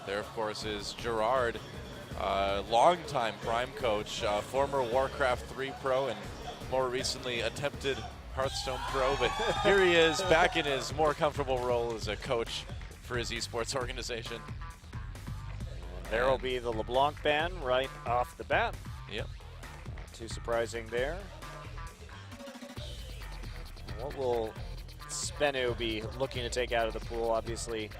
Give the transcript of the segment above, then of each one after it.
There, of course, is Gerard, longtime Prime coach, former Warcraft 3 pro, and more recently attempted Hearthstone pro. But here he is, back in his more comfortable role as a coach for his esports organization. There will be the LeBlanc ban right off the bat. Yep. Not too surprising there. What will SBENU be looking to take out of the pool? Obviously,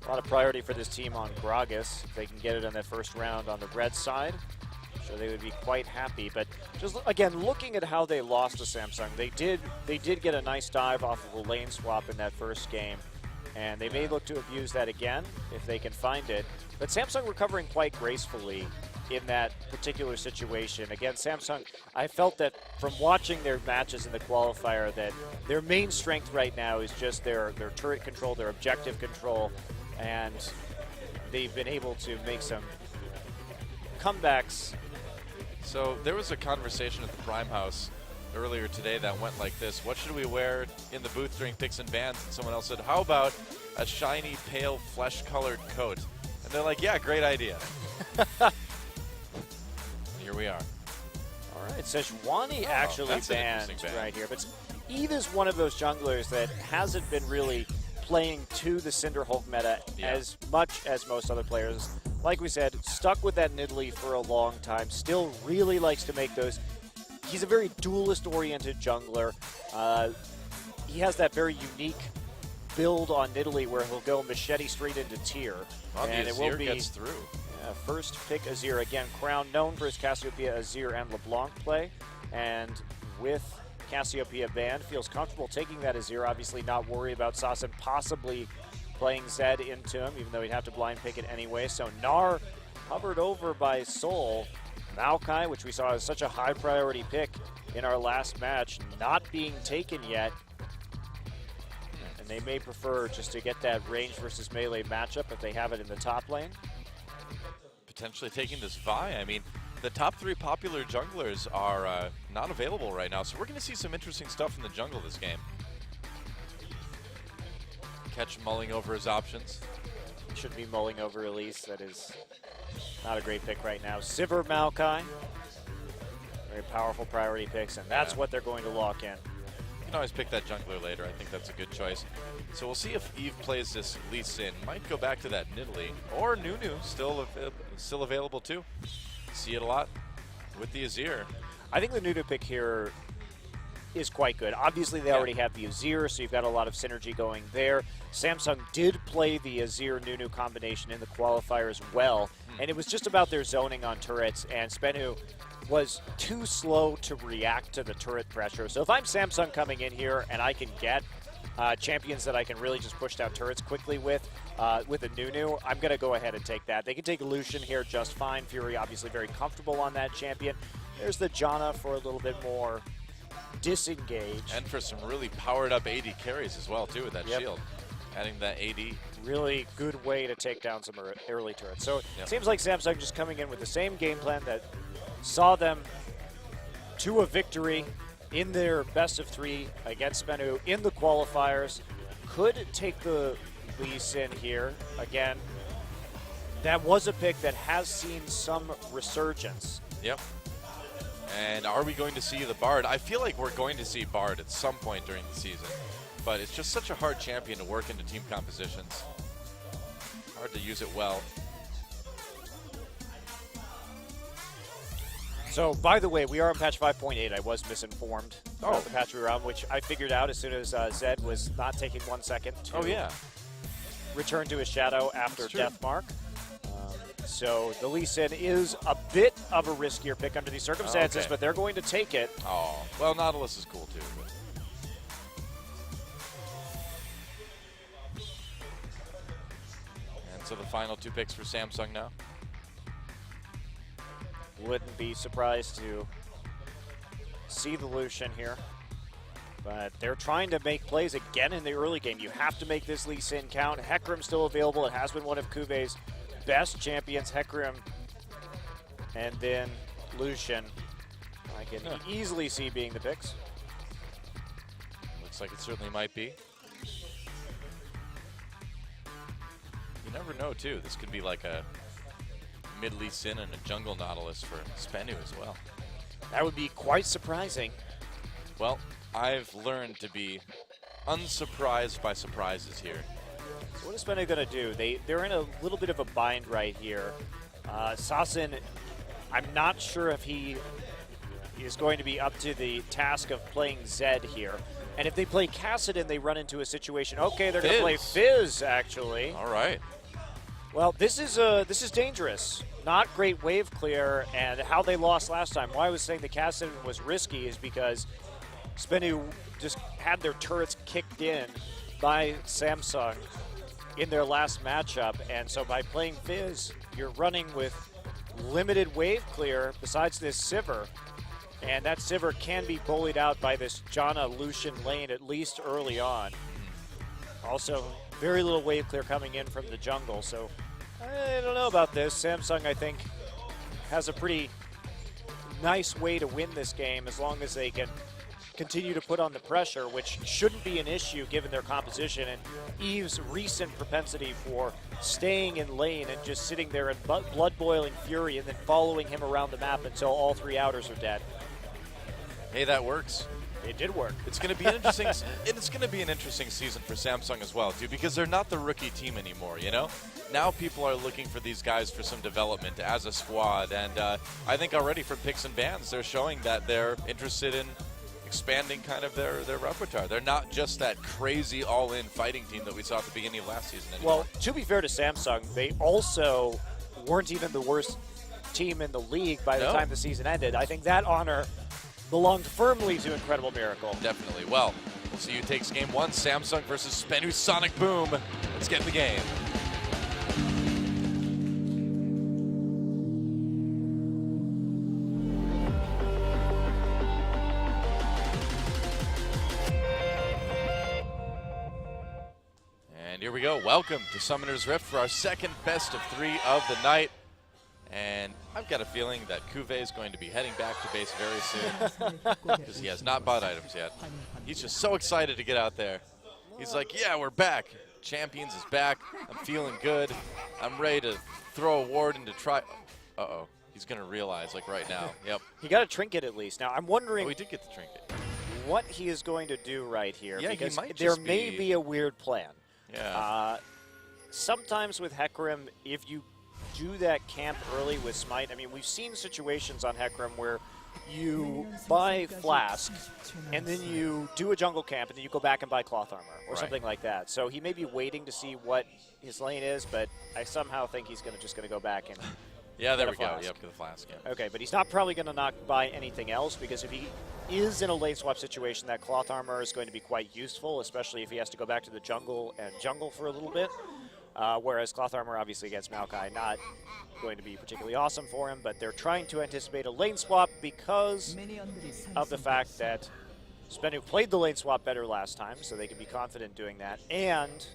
a lot of priority for this team on Gragas. If they can get it in that first round on the red side, I'm sure they would be quite happy. But just again, looking at how they lost to Samsung, they did get a nice dive off of a lane swap in that first game, and they may look to abuse that again if they can find it. But Samsung recovering quite gracefully in that particular situation. Again, Samsung, I felt that from watching their matches in the qualifier that their main strength right now is just their turret control, their objective control, and they've been able to make some comebacks. So there was a conversation at the Prime House earlier today that went like this: what should we wear in the booth during picks and bans? And someone else said, how about a shiny, pale, flesh-colored coat? And they're like, yeah, great idea. Here we are. All right, Sejuani actually banned right here. But Eve is one of those junglers that hasn't been really playing to the Cinder Hulk meta as much as most other players. Like we said, stuck with that Nidalee for a long time, still really likes to make those. He's a very duelist-oriented jungler. He has that very unique build on Nidalee where he'll go machete straight into tier. And it will be gets through. First pick Azir again. Crown known for his Cassiopeia, Azir, and LeBlanc play. And with Cassiopeia banned, feels comfortable taking that Azir. Obviously not worry about Sasan possibly playing Zed into him, even though he'd have to blind pick it anyway. So Gnar hovered over by Soul. Maokai, which we saw as such a high priority pick in our last match, not being taken yet. And they may prefer just to get that range versus melee matchup if they have it in the top lane. Potentially taking this Vi. I mean, the top 3 popular junglers are not available right now, so we're going to see some interesting stuff in the jungle this game. Catch mulling over his options. Should be mulling over Elise. That is not a great pick right now. Sivir Maokai. Very powerful priority picks, and that's what they're going to lock in. You can always pick that jungler later. I think that's a good choice. So we'll see if Eve plays this Lee Sin. Might go back to that Nidalee. Or Nunu, still available too. See it a lot with the Azir. I think the Nunu pick here is quite good. Obviously, they already have the Azir, so you've got a lot of synergy going there. Samsung did play the Azir-Nunu combination in the qualifier as well, and it was just about their zoning on turrets, and SBENU was too slow to react to the turret pressure. So if I'm Samsung coming in here and I can get champions that I can really just push down turrets quickly with a Nunu, I'm going to go ahead and take that. They can take Lucian here just fine. Fury obviously very comfortable on that champion. There's the Janna for a little bit more disengage. And for some really powered up AD carries as well too with that shield. Adding that AD. Really good way to take down some early turrets. So it seems like Samsung just coming in with the same game plan that saw them to a victory in their best of 3 against SBENU in the qualifiers. Could take the Lee Sin here. Again, that was a pick that has seen some resurgence. Yep. And are we going to see the Bard? I feel like we're going to see Bard at some point during the season. But it's just such a hard champion to work into team compositions. Hard to use it well. So, by the way, we are on patch 5.8. I was misinformed about the patch we were on, which I figured out as soon as Zed was not taking 1 second to return to his shadow after Death Mark. So the Lee Sin is a bit of a riskier pick under these circumstances, but they're going to take it. Oh, well, Nautilus is cool too. But. And so the final 2 picks for Samsung now. Wouldn't be surprised to see the Lucian here. But they're trying to make plays again in the early game. You have to make this Lee Sin count. Hecarim still available. It has been one of Kuve's best champions, Hecarim, and then Lucian. I can easily see being the picks. Looks like it certainly might be. You never know, too. This could be like a mid Lee Sin and a jungle Nautilus for SBENU as well. That would be quite surprising. Well, I've learned to be unsurprised by surprises here. So what is SBENU going to do? They're in a little bit of a bind right here. Sasin, I'm not sure if he is going to be up to the task of playing Zed here. And if they play Kassadin, they run into a situation. Okay, they're going to play Fizz, actually. All right. Well, this is dangerous. Not great wave clear, and how they lost last time. Why I was saying the Kassadin was risky is because SBENU just had their turrets kicked in by Samsung in their last matchup, and so by playing Fizz, you're running with limited wave clear besides this Sivir, and that Sivir can be bullied out by this Janna Lucian lane at least early on. Also, very little wave clear coming in from the jungle, so I don't know about this. Samsung, I think, has a pretty nice way to win this game as long as they can continue to put on the pressure, which shouldn't be an issue given their composition and Eve's recent propensity for staying in lane and just sitting there in blood-boiling fury and then following him around the map until all 3 outers are dead. Hey, that works. It did work. It's going to be an interesting. It's going to be an interesting season for Samsung as well, too, because they're not the rookie team anymore. You know, now people are looking for these guys for some development as a squad, and I think already from picks and bans, they're showing that they're interested in expanding kind of their repertoire. They're not just that crazy all-in fighting team that we saw at the beginning of last season anymore. Well, to be fair to Samsung, they also weren't even the worst team in the league by the time the season ended. I think that honor belonged firmly to Incredible Miracle. Definitely. Well, we'll see who takes game 1. Samsung versus SBENU Sonicboom. Let's get in the game. And here we go. Welcome to Summoner's Rift for our second best of 3 of the night. And I've got a feeling that Kuve is going to be heading back to base very soon because he has not bought items yet. He's just so excited to get out there. He's like, yeah, we're back. Champions is back. I'm feeling good. I'm ready to throw a ward into try. Uh-oh. He's going to realize, like, right now. Yep. He got a trinket at least. Now, I'm wondering Oh, he did get the trinket. what he is going to do right here. Yeah, because he might there just may be a weird plan. Yeah. Sometimes with Hecarim, if you do that camp early with Smite, I mean, we've seen situations on Hecarim where you buy Flask, and then you do a jungle camp, and then you go back and buy Cloth Armor, or something like that. So he may be waiting to see what his lane is, but I somehow think he's just going to go back and Yeah, there we go. Flask. Yep, get the Flask. Yeah. Okay, but he's not probably going to not buy anything else, because if he is in a lane swap situation, that Cloth Armor is going to be quite useful, especially if he has to go back to the jungle and jungle for a little bit. Whereas Cloth Armor, obviously, against Maokai, not going to be particularly awesome for him, but they're trying to anticipate a lane swap because of the fact that SBENU played the lane swap better last time, so they can be confident doing that. And,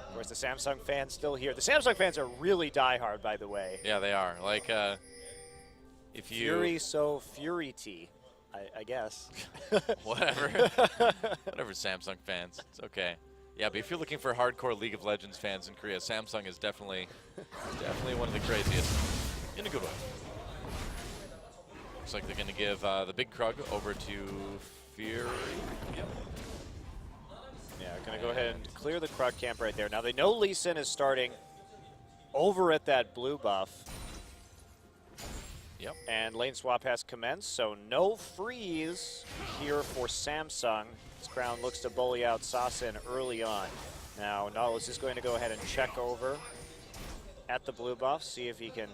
of course, the Samsung fans still here. The Samsung fans are really diehard, by the way. Yeah, they are. Like, if you... Fury, so Fury-T, I guess. Whatever. Whatever, Samsung fans. It's okay. Yeah, but if you're looking for hardcore League of Legends fans in Korea, Samsung is definitely one of the craziest in a good way. Looks like they're going to give the big Krug over to Fury. Yep. Yeah, going to go ahead and clear the Krug camp right there. Now they know Lee Sin is starting over at that blue buff. Yep. And lane swap has commenced, so no freeze here for Samsung. This Crown looks to bully out Sasin early on. Now Nautilus is going to go ahead and check over at the blue buff, see if he can...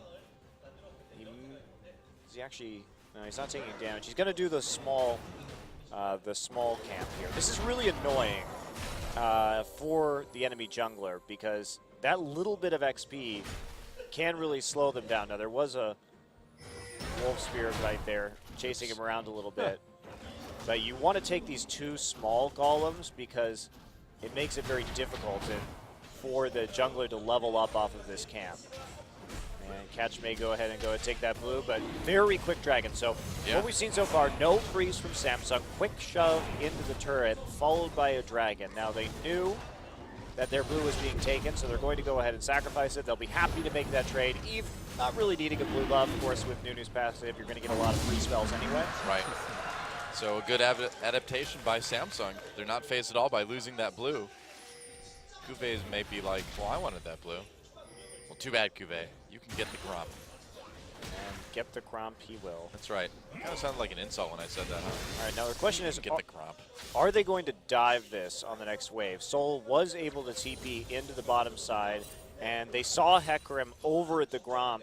Is he actually... No, he's not taking damage. He's going to do the small camp here. This is really annoying for the enemy jungler because that little bit of XP can really slow them down. Now there was a Wolf Spirit right there chasing him around a little bit. But you want to take these 2 small golems because it makes it very difficult for the jungler to level up off of this camp. And Catch may go ahead and take that blue, but very quick dragon. So what we've seen so far, no freeze from Samsung. Quick shove into the turret, followed by a dragon. Now they knew that their blue was being taken, so they're going to go ahead and sacrifice it. They'll be happy to make that trade. Eve not really needing a blue buff. Of course, with Nunu's passive, you're going to get a lot of free spells anyway. Right. So a good adaptation by Samsung. They're not phased at all by losing that blue. Cuvée may be like, well, I wanted that blue. Well, too bad, Cuvée. You can get the Gromp. And get the Gromp he will. That's right. Kind of sounded like an insult when I said that, huh? All right, now the question is, get the Gromp. Are they going to dive this on the next wave? Sol was able to TP into the bottom side, and they saw Hecarim over at the Gromp,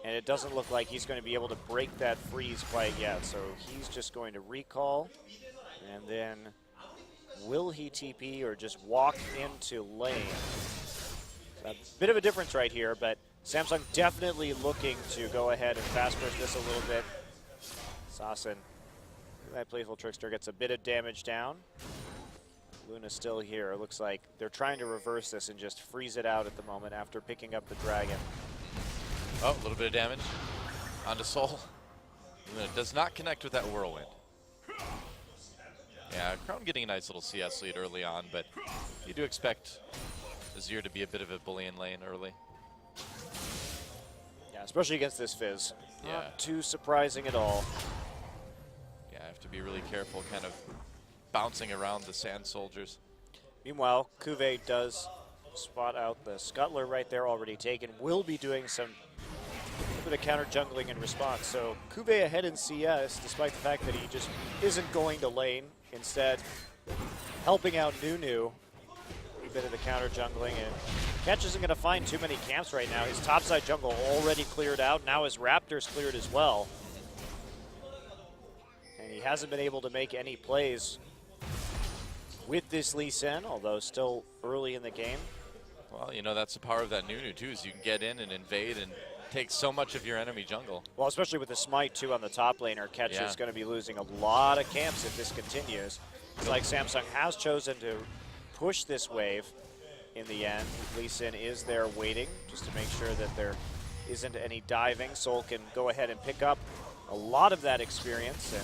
and it doesn't look like he's going to be able to break that freeze quite yet. So he's just going to recall, and then will he TP or just walk into lane? A bit of a difference right here, but Samsung definitely looking to go ahead and fast push this a little bit. Sassen, that playful trickster, gets a bit of damage down. Luna's still here. It looks like they're trying to reverse this and just freeze it out at the moment after picking up the dragon. Oh, a little bit of damage onto Sol. Luna does not connect with that whirlwind. Yeah, Crown getting a nice little CS lead early on, but you do expect Azir to be a bit of a bully in lane early. Yeah, especially against this Fizz. Yeah. Not too surprising at all. Yeah, I have to be really careful kind of bouncing around the Sand Soldiers. Meanwhile, Cuvée does spot out the Scuttler right there already taken. Will be doing some bit of counter jungling in response. So Cuvée ahead in CS, despite the fact that he just isn't going to lane. Instead, helping out Nunu. A bit of the counter jungling, and Ketch isn't going to find too many camps right now. His topside jungle already cleared out. Now his Raptor's cleared as well. And he hasn't been able to make any plays with this Lee Sin, although still early in the game. Well, you know, that's the power of that Nunu, too, is you can get in and invade and take so much of your enemy jungle. Well, especially with the smite, too, on the top laner, Ketch is going to be losing a lot of camps if this continues. It's like Samsung has chosen to push this wave in the end. Lee Sin is there waiting just to make sure that there isn't any diving. Sol can go ahead and pick up a lot of that experience and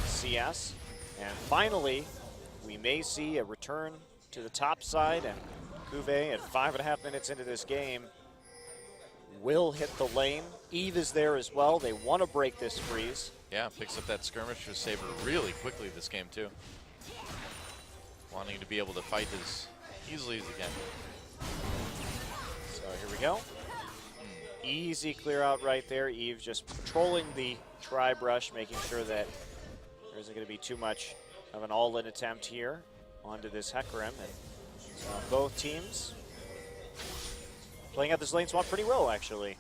CS. And finally, we may see a return to the top side, and Cuvée at 5.5 minutes into this game will hit the lane. Eve is there as well. They want to break this freeze. Yeah, picks up that skirmish for Saber really quickly this game, too. Wanting to be able to fight as easily as he can. So here we go. Easy clear out right there. Eve just patrolling the tri-brush, making sure that there isn't going to be too much of an all-in attempt here onto this Hecarim. And so both teams playing out this lane swap pretty well, actually.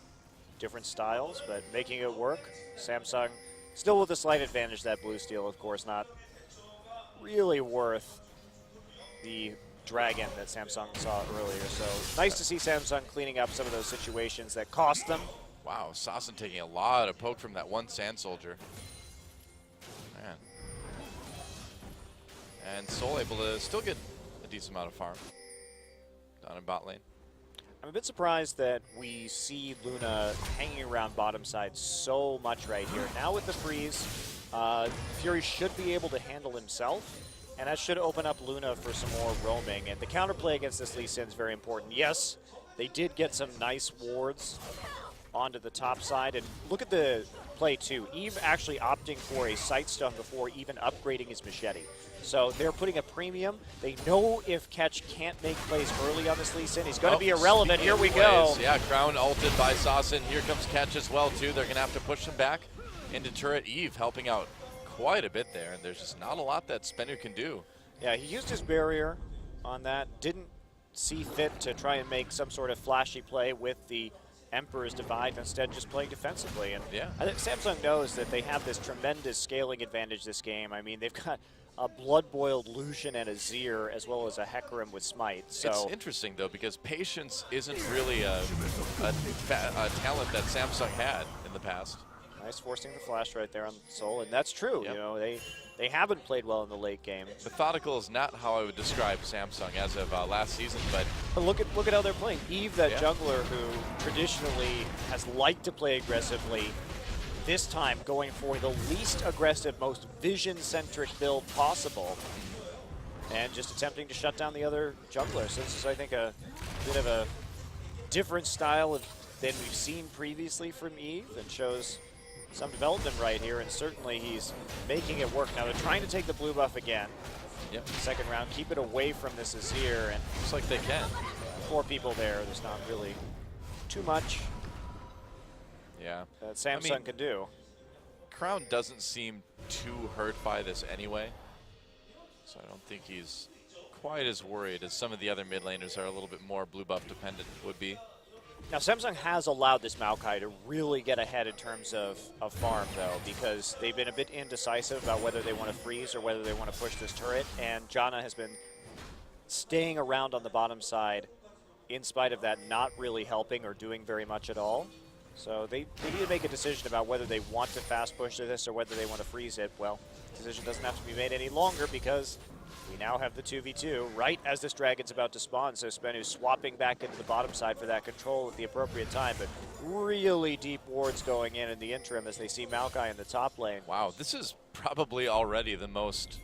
Different styles, but making it work. Samsung still with a slight advantage. That blue steal, of course, not really worth the dragon that Samsung saw earlier. So nice to see Samsung cleaning up some of those situations that cost them. Wow, Sassen taking a lot of poke from that one Sand Soldier. Man. And Sol able to still get a decent amount of farm down in bot lane. I'm a bit surprised that we see Luna hanging around bottom side so much right here. Now with the freeze, Fury should be able to handle himself, and that should open up Luna for some more roaming. And the counterplay against this Lee Sin is very important. Yes, they did get some nice wards onto the top side, and look at the play too. Eve actually opting for a sight stun before even upgrading his machete. So they're putting a premium. They know if Ketch can't make plays early on this Lee Sin, he's going to be irrelevant. Here we go. Yeah, Crown ulted by Sassen. Here comes Ketch as well, too. They're going to have to push him back into turret. Eve helping out quite a bit there, and there's just not a lot that SBENU can do. Yeah, he used his barrier on that. Didn't see fit to try and make some sort of flashy play with the Emperor's Divide, instead just playing defensively. And yeah, I think Samsung knows that they have this tremendous scaling advantage this game. I mean, they've got a blood-boiled Lucian and a Azir, as well as a Hecarim with Smite. So it's interesting, though, because patience isn't really a talent that Samsung had in the past. Nice forcing the flash right there on Sol, and that's true. Yep. You know, they haven't played well in the late game. Methodical is not how I would describe Samsung as of last season, but look at how they're playing. Eve, that jungler who traditionally has liked to play aggressively, this time going for the least aggressive, most vision-centric build possible. and just attempting to shut down the other jungler. So this is, I think, a bit of a different style than we've seen previously from Eve, and shows some development right here, and certainly he's making it work. Now they're trying to take the blue buff again. Yep. Second round, keep it away from this Azir, and looks like they can. 4 people there. There's not really too much that Samsung can do. Crown doesn't seem too hurt by this anyway, so I don't think he's quite as worried as some of the other mid laners are a little bit more blue buff dependent would be. Now, Samsung has allowed this Maokai to really get ahead in terms of farm, though, because they've been a bit indecisive about whether they want to freeze or whether they want to push this turret, and Janna has been staying around on the bottom side in spite of that, not really helping or doing very much at all. So they need to make a decision about whether they want to fast push this or whether they want to freeze it. Well, the decision doesn't have to be made any longer because we now have the 2v2 right as this dragon's about to spawn. So SBENU swapping back into the bottom side for that control at the appropriate time, but really deep wards going in the interim as they see Maokai in the top lane. Wow, this is probably already the most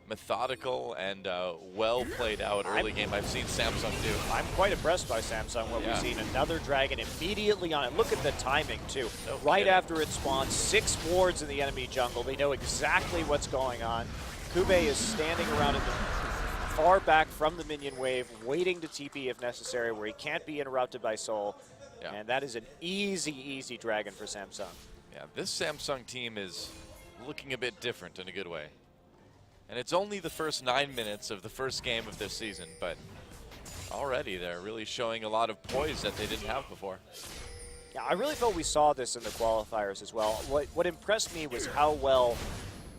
methodical and well played out early game I've seen Samsung do. I'm quite impressed by Samsung, what we've seen. Another dragon immediately on it. Look at the timing, too. Right after it spawns, 6 wards in the enemy jungle. They know exactly what's going on. Kube is standing around in the far back from the minion wave, waiting to TP if necessary, where he can't be interrupted by Soul. Yeah. And that is an easy dragon for Samsung. Yeah, this Samsung team is looking a bit different in a good way. And it's only the first 9 minutes of the first game of this season, but already they're really showing a lot of poise that they didn't have before. Yeah, I really felt we saw this in the qualifiers as well. What impressed me was how well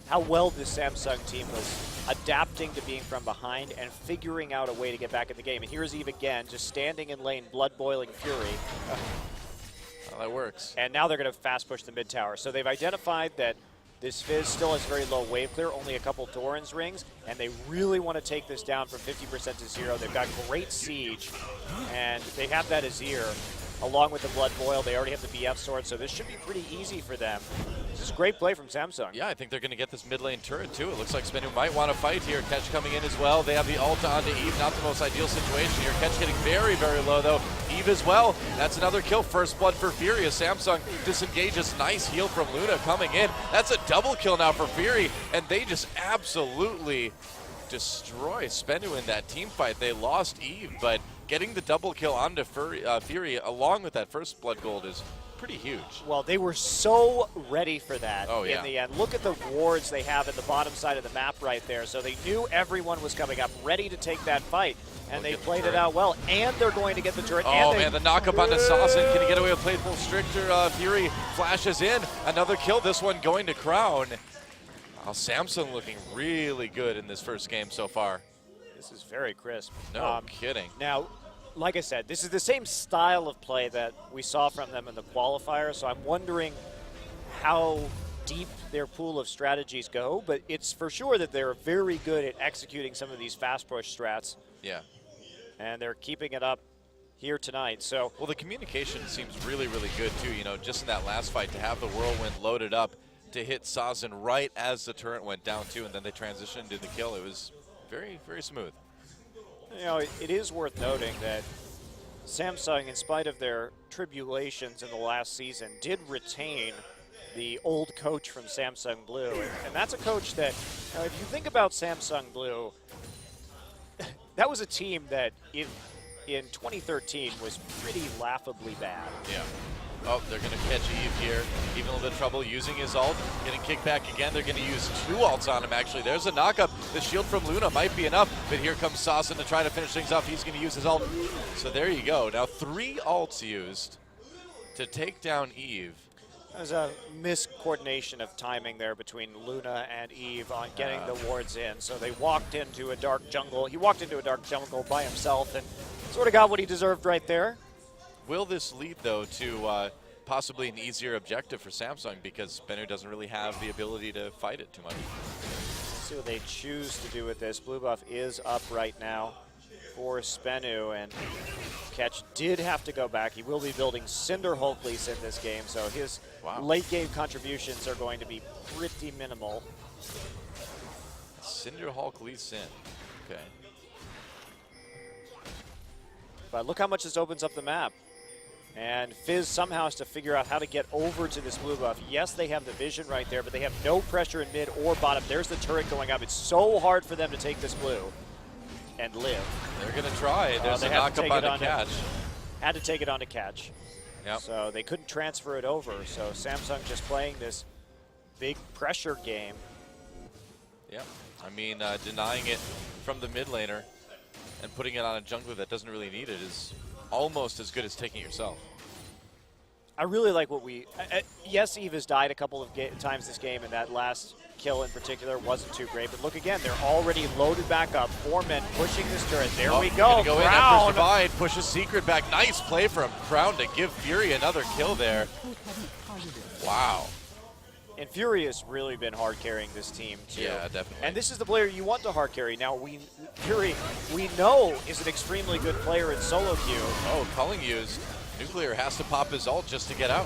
this Samsung team was adapting to being from behind and figuring out a way to get back in the game. And here's Eve again, just standing in lane, blood-boiling fury. Well, that works. And now they're going to fast push the mid tower. So they've identified that this Fizz still has very low wave clear, only a couple Doran's rings, and they really want to take this down from 50% to 0. They've got great siege, and they have that Azir along with the Blood Boil. They already have the BF sword, so this should be pretty easy for them. This is great play from Samsung. Yeah, I think they're going to get this mid lane turret too. It looks like SBENU might want to fight here. Catch coming in as well. They have the ult onto Eve. Not the most ideal situation here. Catch getting very low though. Eve as well. That's another kill. First blood for Fury as Samsung disengages. Nice heal from Luna coming in. That's a double kill now for Fury, and they just absolutely destroy SBENU in that team fight. They lost Eve, but getting the double kill onto Fury along with that first blood gold is pretty huge. Well, they were so ready for that in the end. Look at the wards they have at the bottom side of the map right there. So they knew everyone was coming up, ready to take that fight, and they played it out well. And they're going to get the turret. Oh man, the knockup onto Sasson. Can he get away with playful stricter? Fury flashes in. Another kill, this one going to Crown. Oh, Samsung looking really good in this first game so far. This is very crisp. No kidding. Now, like I said, this is the same style of play that we saw from them in the qualifier, so I'm wondering how deep their pool of strategies go, but it's for sure that they're very good at executing some of these fast push strats. Yeah. And they're keeping it up here tonight. So, well, the communication seems really good too. You know, just in that last fight to have the whirlwind loaded up to hit Sazin right as the turret went down too, and then they transitioned to the kill. It was very smooth. You know, it is worth noting that Samsung, in spite of their tribulations in the last season, did retain the old coach from Samsung Blue. And that's a coach that, if you think about Samsung Blue, that was a team that in 2013 was pretty laughably bad. Yeah. Oh, they're going to catch Eve here. Even a little bit of trouble using his ult. Getting kicked back again. They're going to use 2 ults on him, actually. There's a knockup. The shield from Luna might be enough, but here comes Sasson to try to finish things off. He's going to use his ult. So there you go. Now 3 ults used to take down Eve. There's a miscoordination of timing there between Luna and Eve on getting the wards in. So they walked into a dark jungle. He walked into a dark jungle by himself and sort of got what he deserved right there. Will this lead, though, to possibly an easier objective for Samsung because SBENU doesn't really have the ability to fight it too much? Let's see what they choose to do with this. Blue buff is up right now for SBENU, and Catch did have to go back. He will be building Cinder Hulkleys in this game, so his late game contributions are going to be pretty minimal. Cinder Hulk Lee Sin. Okay. But look how much this opens up the map. And Fizz somehow has to figure out how to get over to this blue buff. Yes, they have the vision right there, but they have no pressure in mid or bottom. There's the turret going up. It's so hard for them to take this blue and live. They're going to try. There's a knock-up on the catch. Had to take it on to catch. Yep. So they couldn't transfer it over. So Samsung just playing this big pressure game. Yep. I mean, denying it from the mid laner and putting it on a jungler that doesn't really need it is almost as good as taking it yourself. I really like what we... yes, Eve has died a couple of times this game, and that last kill in particular wasn't too great. But look again, they're already loaded back up. 4 men pushing this turret. There we go. Go in after Divide, pushes Secret back. Nice play from Crown to give Fury another kill there. Wow. And Fury has really been hard carrying this team too. Yeah, definitely. And this is the player you want to hard carry. Now, Fury, we know, is an extremely good player in solo queue. Oh, culling used. Nuclear has to pop his ult just to get out.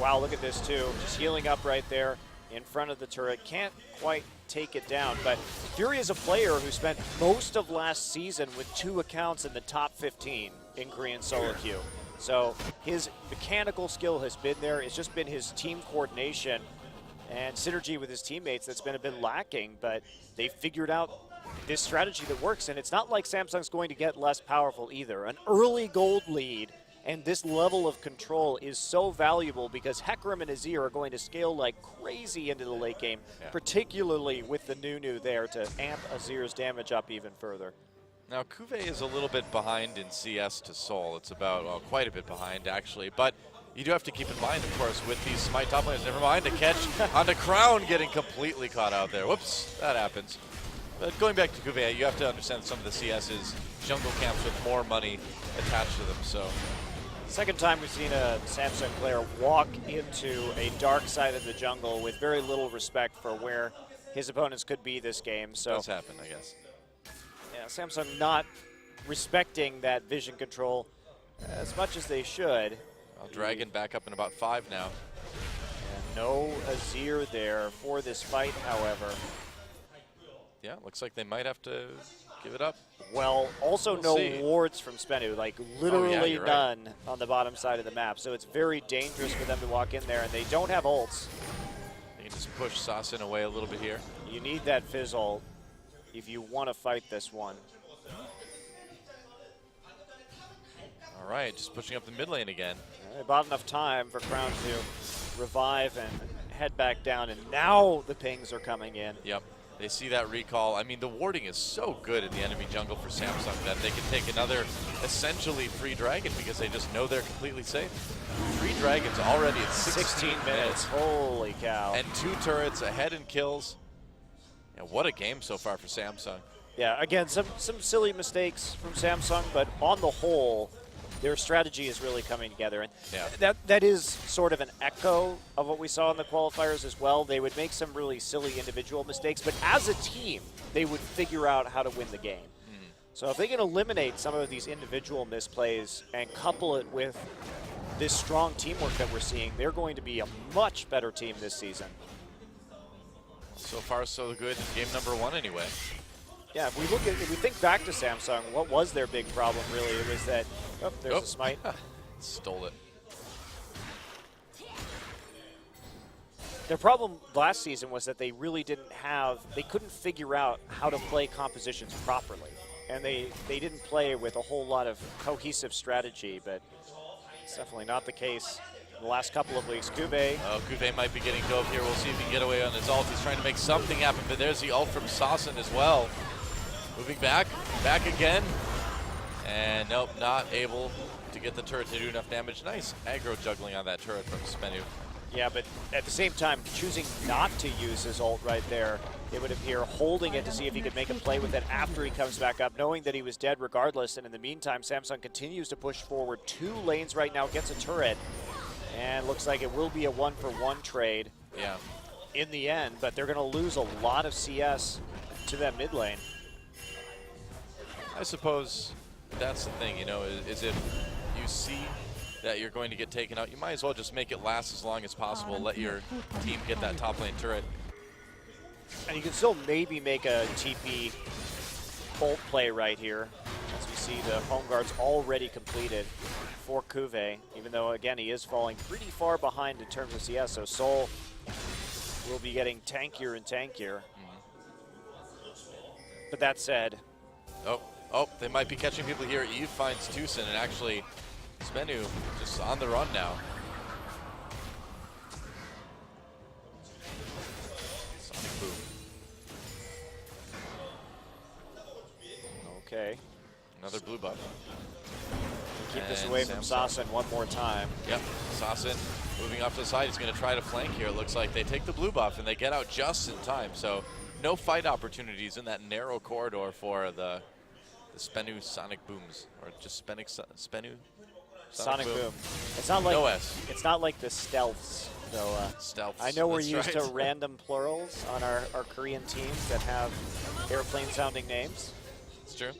Wow, look at this too. Just healing up right there in front of the turret. Can't quite take it down, but Fury is a player who spent most of last season with 2 accounts in the top 15 in Korean solo queue. So his mechanical skill has been there. It's just been his team coordination and synergy with his teammates that's been a bit lacking, but they figured out this strategy that works, and it's not like Samsung's going to get less powerful either. An early gold lead and this level of control is so valuable because Hecarim and Azir are going to scale like crazy into the late game, particularly with the Nunu there to amp Azir's damage up even further. Now, Cuvée is a little bit behind in CS to Seoul. It's about, well, quite a bit behind, actually. But you do have to keep in mind, of course, with these Smite top laners, never mind, to catch onto Crown getting completely caught out there. Whoops, that happens. But going back to Cuvée, you have to understand some of the CS's jungle camps with more money attached to them, so. Second time we've seen a Samsung player walk into a dark side of the jungle with very little respect for where his opponents could be this game. So does happen, I guess. Yeah, Samsung not respecting that vision control as much as they should. Well, Dragon back up in about 5 now. And no Azir there for this fight, however. Yeah, looks like they might have to give it up. Well, also We'll no see. wards from SBENU, like literally you're none on the bottom side of the map. So it's very dangerous for them to walk in there, and they don't have ults. They can just push Sasin away a little bit here. You need that Fizz ult if you want to fight this one. All right, just pushing up the mid lane again. About enough time for Crown to revive and head back down, and now the pings are coming in. Yep, they see that recall. I mean, the warding is so good in the enemy jungle for Samsung that they can take another essentially free dragon because they just know they're completely safe. 3 dragons already at 16 minutes. Holy cow. And 2 turrets ahead in kills. Yeah, what a game so far for Samsung. Yeah, again, some silly mistakes from Samsung, but on the whole, their strategy is really coming together. And that is sort of an echo of what we saw in the qualifiers as well. They would make some really silly individual mistakes, but as a team, they would figure out how to win the game. So if they can eliminate some of these individual misplays and couple it with this strong teamwork that we're seeing, they're going to be a much better team this season. So far, so good in game number 1 anyway. Yeah, if we think back to Samsung, what was their big problem really? It was that, oh, there's a smite. Stole it. Their problem last season was that they really they couldn't figure out how to play compositions properly. And they didn't play with a whole lot of cohesive strategy, but it's definitely not the case in the last couple of weeks. Cuvée. Oh, Cuvée might be getting dove here. We'll see if he can get away on his ult. He's trying to make something happen, but there's the ult from Sasin as well. Moving back again. And nope, not able to get the turret to do enough damage. Nice aggro juggling on that turret from SBENU. Yeah, but at the same time, choosing not to use his ult right there, it would appear, holding it to see if he could make a play with it after he comes back up, knowing that he was dead regardless. And in the meantime, Samsung continues to push forward 2 lanes right now, gets a turret, and looks like it will be a 1-for-1 trade in the end, but they're going to lose a lot of CS to that mid lane. I suppose that's the thing, you know, is if you see that you're going to get taken out, you might as well just make it last as long as possible. Let your team get that top lane turret. And you can still maybe make a TP bolt play right here. As we see the home guards already completed for Cuvée, even though, again, he is falling pretty far behind in terms of CS. So Sol will be getting tankier and tankier. But that said... Oh, they might be catching people here. Eve finds Tucson, and actually SBENU just on the run now. Sonicboom. Okay. Another blue buff. Keep this away from Sassen one more time. Yep, Sassen moving off to the side. He's going to try to flank here. It looks like they take the blue buff and they get out just in time. So no fight opportunities in that narrow corridor for the SBENU Sonicbooms, or just SBENU Sonicboom. It's not like no S. It's not like the stealths, though. Stealths. I know we're that's used right. to random plurals on our Korean teams that have airplane-sounding names. It's true.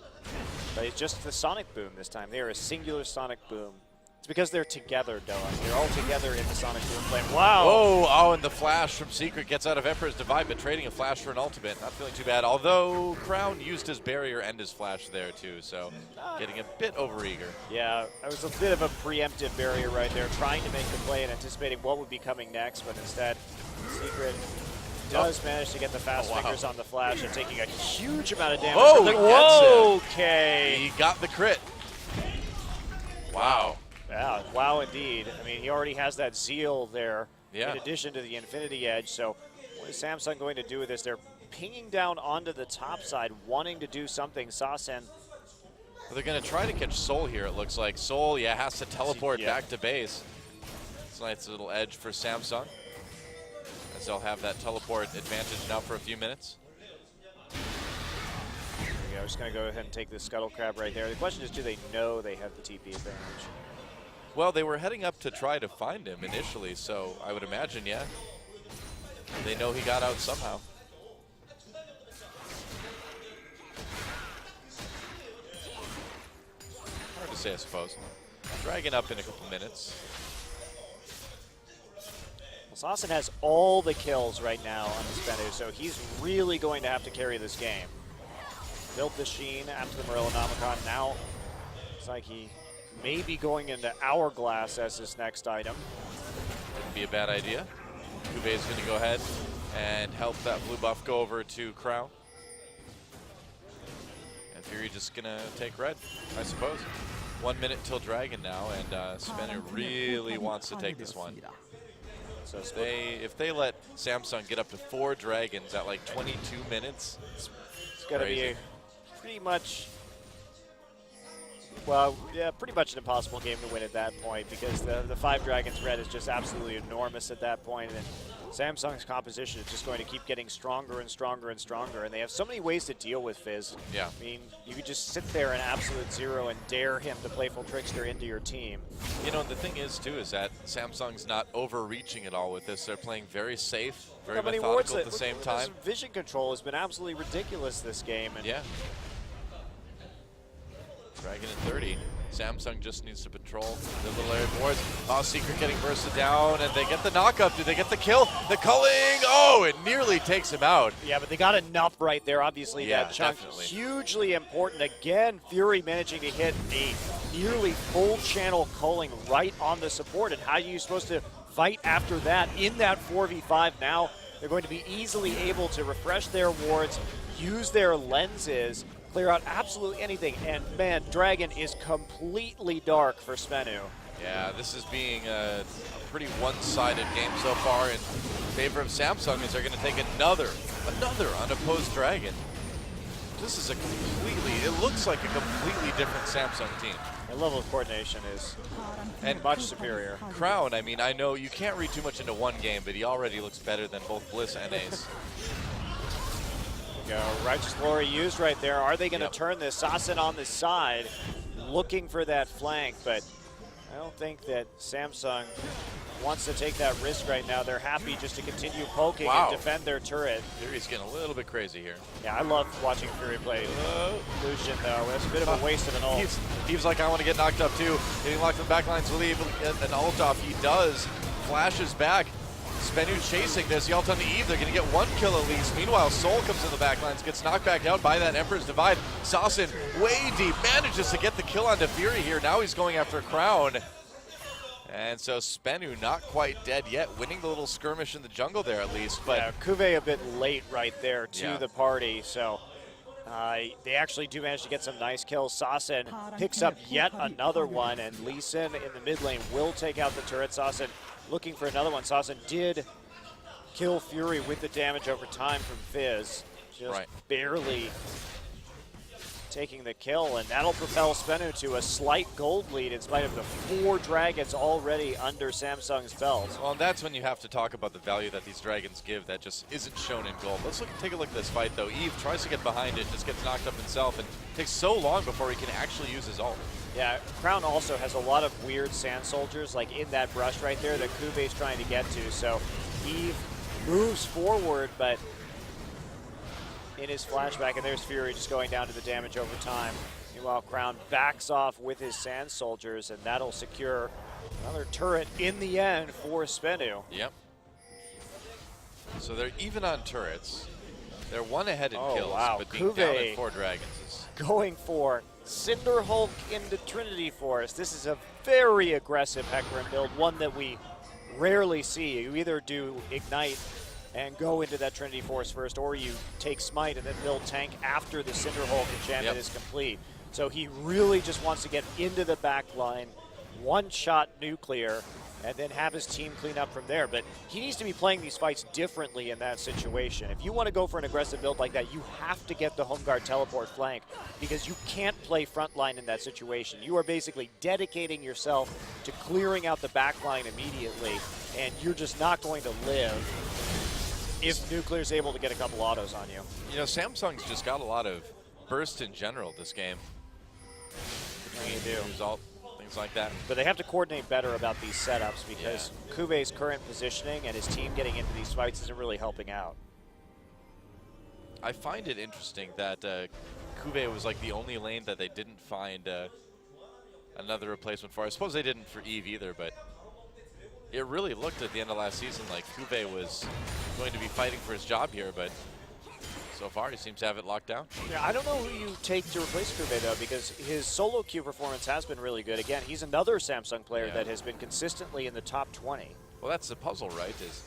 But it's just the Sonic Boom this time. They are a singular Sonic Boom. It's because they're together, Doa. They're all together in the Sonic Boom plane. Wow! Oh, and the flash from Secret gets out of Emperor's Divide, but trading a flash for an ultimate. Not feeling too bad, although Crown used his barrier and his flash there, too, so getting a bit overeager. Yeah, it was a bit of a preemptive barrier right there, trying to make the play and anticipating what would be coming next, but instead, Secret does manage to get the fast fingers on the flash and taking a huge amount of damage. Oh, okay. He got the crit. Wow. Yeah, wow indeed. I mean, he already has that zeal there in Yeah. addition to the Infinity Edge. So what is Samsung going to do with this? They're pinging down onto the top side, wanting to do something. Sassen. Well, they're going to try to catch Sol here, it looks like. Sol, has to teleport back to base. It's a nice little edge for Samsung, as they'll have that teleport advantage now for a few minutes. I'm just going to go ahead and take this Scuttle Crab right there. The question is, do they know they have the TP advantage? Well, they were heading up to try to find him initially, so I would imagine, yeah. They know he got out somehow. Hard to say, I suppose. Dragon up in a couple minutes. Well, Sassen has all the kills right now on the SBENU, so he's really going to have to carry this game. Built the Sheen after the Morellonomicon. Now it's like he may be going into Hourglass as his next item. Wouldn't be a bad idea. Cuvée is going to go ahead and help that blue buff go over to Crown. And Fury just going to take red, I suppose. 1 minute till Dragon now, and SBENU really wants to take this one. So if they let Samsung get up to 4 Dragons at like 22 minutes, it's going to be a pretty much, well, yeah, pretty much an impossible game to win at that point, because the 5 Dragons red is just absolutely enormous at that point, and Samsung's composition is just going to keep getting stronger and stronger and stronger, and they have so many ways to deal with Fizz. Yeah. I mean, you could just sit there in absolute zero and dare him to Playful Trickster into your team. You know, the thing is, too, is that Samsung's not overreaching at all with this. They're playing very safe, very methodical at the same time. Vision control has been absolutely ridiculous this game. And yeah. Dragon at 30. Samsung just needs to patrol the little area boards. Oh, Secret getting bursted down, and they get the knockup. Do they get the kill? The culling! Oh, it nearly takes him out. Yeah, but they got enough right there. Obviously, yeah, that chunk definitely. Hugely important. Again, Fury managing to hit a nearly full channel culling right on the support. And how are you supposed to fight after that in that 4v5 now? They're going to be easily able to refresh their wards, use their lenses, clear out absolutely anything, and man, Dragon is completely dark for SBENU. Yeah, this is being a pretty one-sided game so far in favor of Samsung, as they're going to take another unopposed Dragon. This is it looks like a completely different Samsung team. The level of coordination is much superior. Crown, I mean, I know you can't read too much into one game, but he already looks better than both Bliss and Ace. Righteous Glory used right there. Are they going to turn this? Sassen on the side, looking for that flank, but I don't think that Samsung wants to take that risk right now. They're happy just to continue poking and defend their turret. Fury's getting a little bit crazy here. Yeah, I love watching Fury play Lucian, though. That's a bit of a waste of an ult. He was like, I want to get knocked up too. Getting locked in the back lines to leave an ult off. He does. Flashes back. SBENU chasing. There's the ult on the Eve. They're going to get one kill at least. Meanwhile, Soul comes in the backlines, gets knocked back out by that Emperor's Divide. Saucin way deep, manages to get the kill onto Fury here. Now he's going after Crown. And so SBENU not quite dead yet, winning the little skirmish in the jungle there at least. But yeah, Cuvée a bit late right there to the party, so they actually do manage to get some nice kills. Saucin picks up yet another one, and Lee Sin in the mid lane will take out the turret. Saucin looking for another one. Saucin did kill Fury with the damage over time from Fizz, just barely taking the kill, and that'll propel SBENU to a slight gold lead in spite of the 4 dragons already under Samsung's belt. Well, and that's when you have to talk about the value that these dragons give that just isn't shown in gold. Let's take a look at this fight, though. Eve tries to get behind it, just gets knocked up himself, and takes so long before he can actually use his ult. Yeah, Crown also has a lot of weird sand soldiers, like in that brush right there that Cuvé's trying to get to, so Eve moves forward, but in his flashback, and there's Fury just going down to the damage over time. Meanwhile, Crown backs off with his sand soldiers, and that'll secure another turret in the end for SBENU. Yep. So they're even on turrets. They're one ahead in kills, but being down at 4 dragons is going for Cinder Hulk into Trinity Force. This is a very aggressive Hecarim build, one that we rarely see. You either do Ignite and go into that Trinity Force first, or you take Smite and then build tank after the Cinder Hulk enchantment is complete. So he really just wants to get into the back line, one-shot nuclear, and then have his team clean up from there. But he needs to be playing these fights differently in that situation. If you want to go for an aggressive build like that, you have to get the home guard teleport flank, because you can't play frontline in that situation. You are basically dedicating yourself to clearing out the back line immediately, and you're just not going to live if Nuclear's able to get a couple autos on you. You know, Samsung's just got a lot of burst in general this game. They do. Result, things like that. But they have to coordinate better about these setups, because Cuvé's current positioning and his team getting into these fights isn't really helping out. I find it interesting that Cuvée was like the only lane that they didn't find another replacement for. I suppose they didn't for Eve either, but it really looked at the end of last season like Cuvée was going to be fighting for his job here, but so far he seems to have it locked down. Yeah, I don't know who you take to replace Cuvée, though, because his solo queue performance has been really good. Again, he's another Samsung player that has been consistently in the top 20. Well, that's the puzzle, right? Is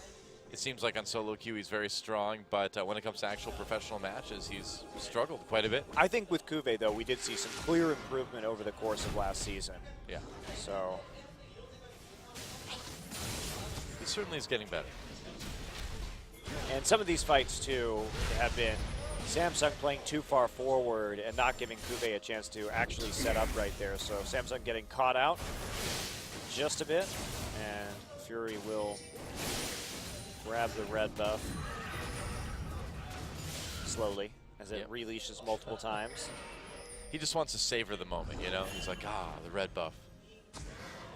it seems like on solo queue he's very strong, but when it comes to actual professional matches, he's struggled quite a bit. I think with Cuvée, though, we did see some clear improvement over the course of last season. Yeah. So he certainly is getting better. And some of these fights, too, have been Samsung playing too far forward and not giving Cuvée a chance to actually set up right there. So Samsung getting caught out just a bit, and Fury will grab the red buff slowly as it releashes multiple times. He just wants to savor the moment, you know? He's like, the red buff.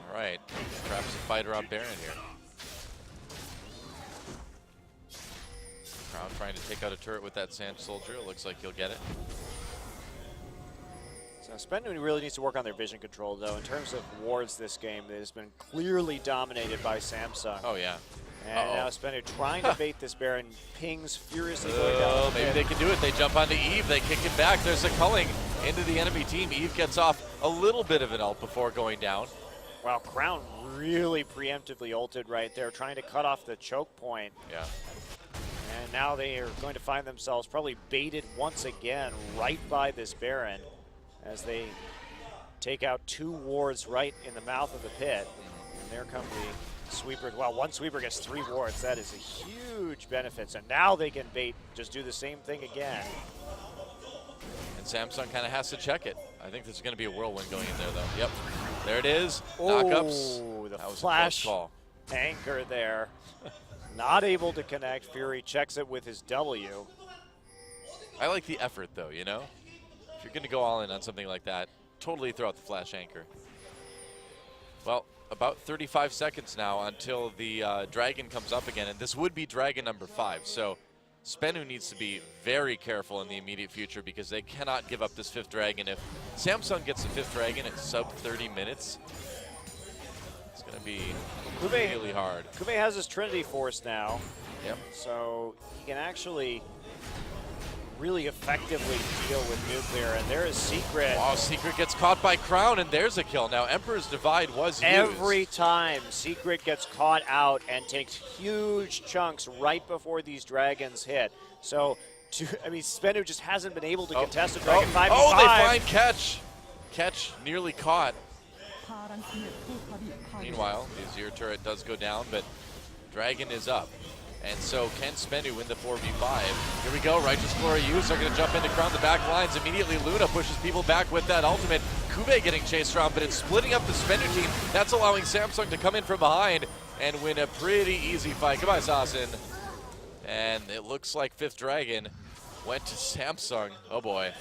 All right, traps a fighter on Baron here. Crown trying to take out a turret with that Sand Soldier. It looks like he'll get it. So SBENU really needs to work on their vision control, though. In terms of wards this game, it has been clearly dominated by Samsung. Oh, yeah. And now SBENU trying to bait this Baron, pings furiously going down. Maybe they can do it. They jump onto Eve. They kick it back. There's a culling into the enemy team. Eve gets off a little bit of an ult before going down. Wow, Crown really preemptively ulted right there, trying to cut off the choke point. Yeah. And now they are going to find themselves probably baited once again right by this Baron as they take out 2 wards right in the mouth of the pit. And there come the sweepers. Well, one sweeper gets 3 wards. That is a huge benefit. So now they can bait, just do the same thing again. And Samsung kind of has to check it. I think there's going to be a whirlwind going in there, though. Yep. There it is. Knockups. Oh, the that was flash a close call. Anchor there. Not able to connect. Fury checks it with his W. I like the effort, though, you know? If you're going to go all in on something like that, totally throw out the flash anchor. Well, about 35 seconds now until the dragon comes up again, and this would be dragon number 5. So SBENU needs to be very careful in the immediate future because they cannot give up this 5th dragon. If Samsung gets the 5th dragon at sub 30 minutes, it's going to be Kube, really hard. Kube has his Trinity Force now. Yep. So he can actually really effectively deal with Nuclear. And there is Secret. Wow, Secret gets caught by Crown, and there's a kill. Now, Emperor's Divide was used. Every time Secret gets caught out and takes huge chunks right before these dragons hit. So, SBENU just hasn't been able to contest a Dragon 5v5. Oh, they find Catch. Catch nearly caught. Meanwhile, the Azir turret does go down, but Dragon is up. And so can SBENU win the 4v5? Here we go, Righteous Glory used. They're going to jump into Crown the back lines. Immediately Luna pushes people back with that ultimate. Kube getting chased around, but it's splitting up the SBENU team. That's allowing Samsung to come in from behind and win a pretty easy fight. Goodbye, Sasin. And it looks like Fifth Dragon went to Samsung. Oh boy.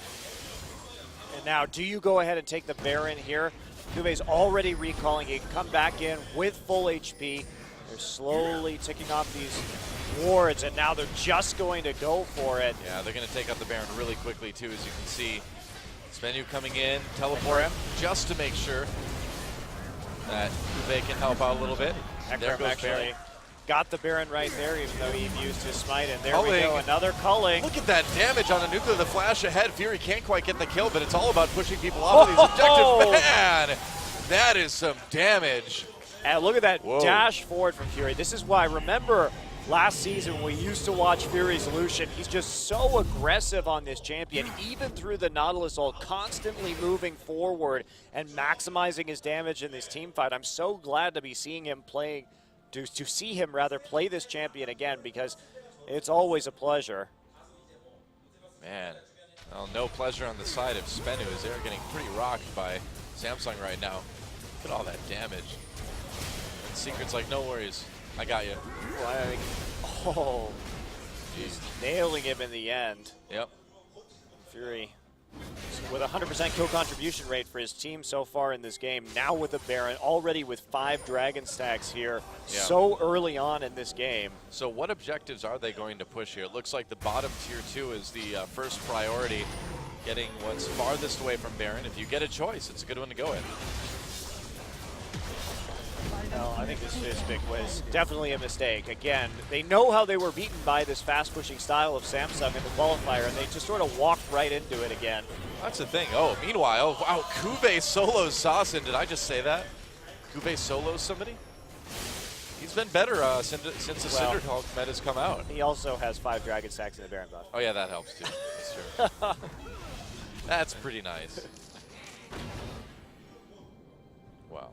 And now, do you go ahead and take the Baron here? Kube's already recalling. He can come back in with full HP. They're slowly ticking off these wards, and now they're just going to go for it. Yeah, they're going to take out the Baron really quickly, too, as you can see. SBENU coming in, teleport him, just to make sure that Kube can help out a little bit. There goes actually Baron. Got the Baron right there, even though he used his smite, and there Culling. we go, another culling. Look at that damage on a Nuclear, the flash ahead. Fury can't quite get the kill, but it's all about pushing people off of these objectives. Man, that is some damage. And look at that Whoa. dash forward from Fury. This is why, remember, last season we used to watch Fury's Lucian. He's just so aggressive on this champion, even through the Nautilus ult, constantly moving forward and maximizing his damage in this team fight. I'm so glad to be seeing him playing, to see him rather play this champion again, because it's always a pleasure. Man, well, no pleasure on the side of SBENU as they're getting pretty rocked by Samsung right now. Look at all that damage. Secret's like, no worries, I got you. Oh, he's nailing him in the end. Yep. Fury with 100% kill contribution rate for his team so far in this game. Now with the Baron, already with 5 Dragon stacks here, so early on in this game. So what objectives are they going to push here? It looks like the bottom tier 2 is the first priority, getting what's farthest away from Baron. If you get a choice, it's a good one to go in. No, I think this pick was definitely a mistake. Again, they know how they were beaten by this fast-pushing style of Samsung in the qualifier, and they just sort of walked right into it again. That's the thing. Oh, meanwhile, wow, Kube solos Sasin. Did I just say that? Kube solos somebody? He's been better since the Cinderhawk meta's come out. He also has 5 Dragon stacks in the Baron buff. Oh yeah, that helps too. That's true. That's pretty nice. Wow.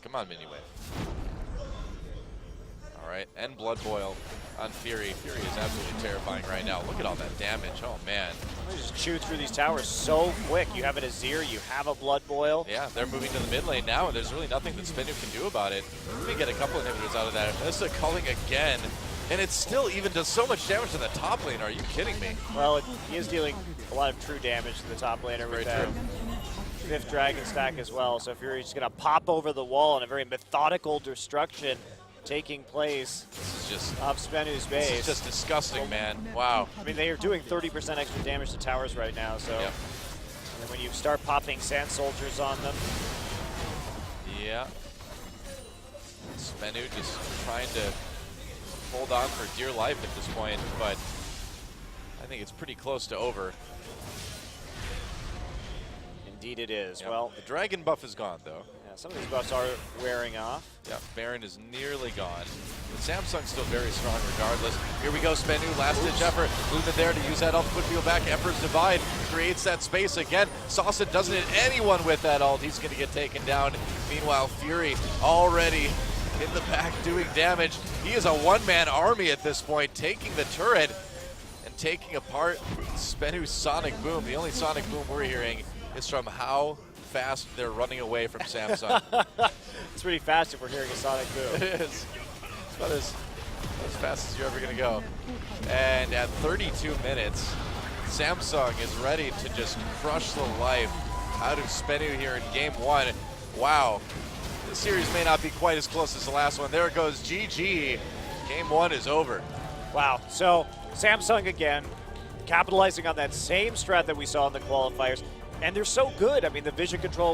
Come on, Miniwave. All right, and Blood Boil on Fury. Fury is absolutely terrifying right now. Look at all that damage. Oh, man. They just chew through these towers so quick. You have an Azir, you have a Blood Boil. Yeah, they're moving to the mid lane now, and there's really nothing that SBENU can do about it. Let me get a couple inhibitors out of that. This is a culling again, and it still even does so much damage to the top lane. Are you kidding me? Well, he is dealing a lot of true damage to the top laner with that 5th Dragon stack as well. So Fury's just going to pop over the wall in a very methodical destruction taking place off SBENU's base. This is just disgusting, man. Wow. I mean, they are doing 30% extra damage to towers right now, so and then when you start popping Sand Soldiers on them. Yeah. SBENU just trying to hold on for dear life at this point, but I think it's pretty close to over. Indeed it is. Yep. Well, the Dragon buff is gone, though. Yeah, some of these buffs are wearing off. Yeah, Baron is nearly gone. But Samsung's still very strong regardless. Here we go, SBENU, last-ditch effort. Luna there to use that ult to put people back. Emperor's Divide creates that space again. Saucet doesn't hit anyone with that ult. He's going to get taken down. Meanwhile, Fury already in the back doing damage. He is a one-man army at this point, taking the turret and taking apart SBENU's Sonicboom. The only Sonicboom we're hearing is from how fast they're running away from Samsung. It's pretty fast if we're hearing a Sonicboom. It is. It's about as fast as you're ever going to go. And at 32 minutes, Samsung is ready to just crush the life out of SBENU here in game 1. Wow. This series may not be quite as close as the last one. There it goes. GG. Game 1 is over. Wow. So Samsung again, capitalizing on that same strat that we saw in the qualifiers. And they're so good. I mean, the vision control